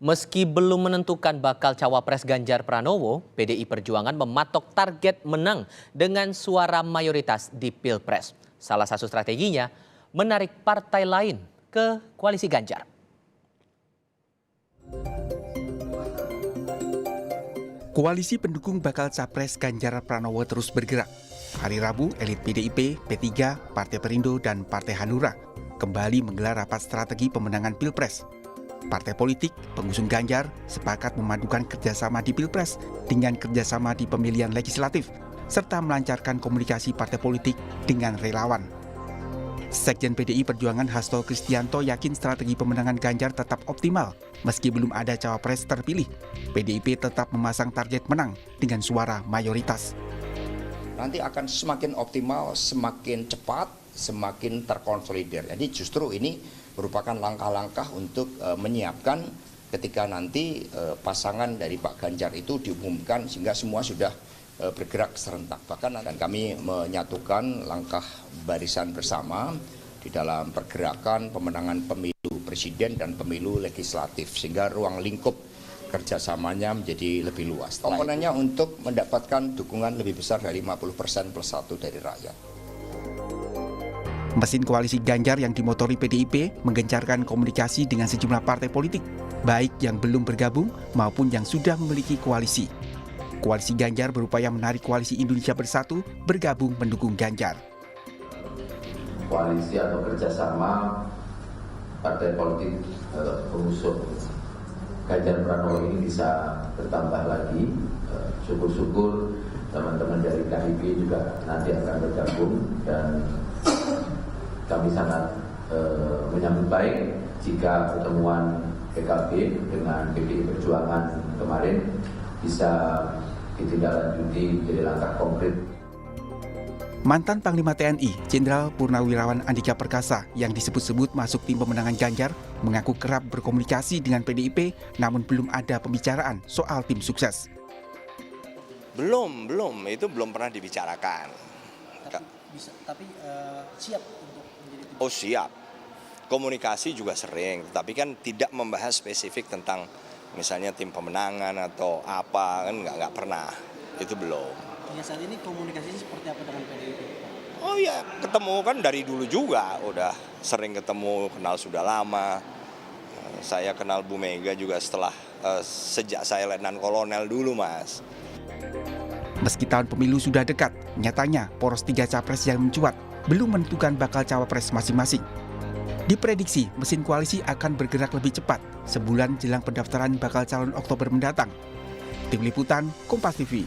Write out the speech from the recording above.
Meski belum menentukan bakal cawapres Ganjar Pranowo, PDI Perjuangan mematok target menang dengan suara mayoritas di Pilpres. Salah satu strateginya menarik partai lain ke koalisi Ganjar. Koalisi pendukung bakal capres Ganjar Pranowo terus bergerak. Hari Rabu, elit PDIP, P3, Partai Perindo, dan Partai Hanura kembali menggelar rapat strategi pemenangan Pilpres. Partai politik pengusung Ganjar sepakat memadukan kerjasama di Pilpres dengan kerjasama di pemilihan legislatif, serta melancarkan komunikasi partai politik dengan relawan. Sekjen PDI Perjuangan Hasto Kristianto yakin strategi pemenangan Ganjar tetap optimal. Meski belum ada cawapres terpilih, PDIP tetap memasang target menang dengan suara mayoritas. Nanti akan semakin optimal, semakin cepat, semakin terkonsolidir. Jadi justru ini merupakan langkah-langkah untuk menyiapkan ketika nanti pasangan dari Pak Ganjar itu diumumkan sehingga semua sudah bergerak serentak. Bahkan dan kami menyatukan langkah barisan bersama di dalam pergerakan pemenangan pemilu presiden dan pemilu legislatif sehingga ruang lingkup kerjasamanya menjadi lebih luas. Komponennya untuk mendapatkan dukungan lebih besar dari 50% plus 1 dari rakyat. Mesin koalisi Ganjar yang dimotori PDIP menggencarkan komunikasi dengan sejumlah partai politik, baik yang belum bergabung maupun yang sudah memiliki koalisi. Koalisi Ganjar berupaya menarik koalisi Indonesia Bersatu bergabung mendukung Ganjar. Koalisi atau kerjasama partai politik pengusung Ganjar Pranowo ini bisa bertambah lagi. Syukur-syukur teman-teman dari KIP juga nanti akan bergabung dan kami sangat menyambut baik jika pertemuan PKB dengan PDI Perjuangan kemarin bisa ditindaklanjuti jadi langkah konkret. Mantan Panglima TNI, Jenderal Purnawirawan Andika Perkasa yang disebut-sebut masuk tim pemenangan Ganjar mengaku kerap berkomunikasi dengan PDIP namun belum ada pembicaraan soal tim sukses. Belum, itu belum pernah dibicarakan. Tapi siap untuk menjadi tim? Oh siap, komunikasi juga sering, tapi kan tidak membahas spesifik tentang misalnya tim pemenangan atau apa, kan nggak pernah, itu belum. Ya, saat ini komunikasinya seperti apa dengan PDIP? Oh ya, ketemu kan dari dulu juga, udah sering ketemu, kenal sudah lama. Saya kenal Bu Mega juga sejak saya letnan kolonel dulu, Mas. Meski tahun pemilu sudah dekat, nyatanya poros 3 capres yang mencuat belum menentukan bakal cawapres masing-masing. Diprediksi mesin koalisi akan bergerak lebih cepat sebulan jelang pendaftaran bakal calon Oktober mendatang. Tim Liputan, Kompas TV.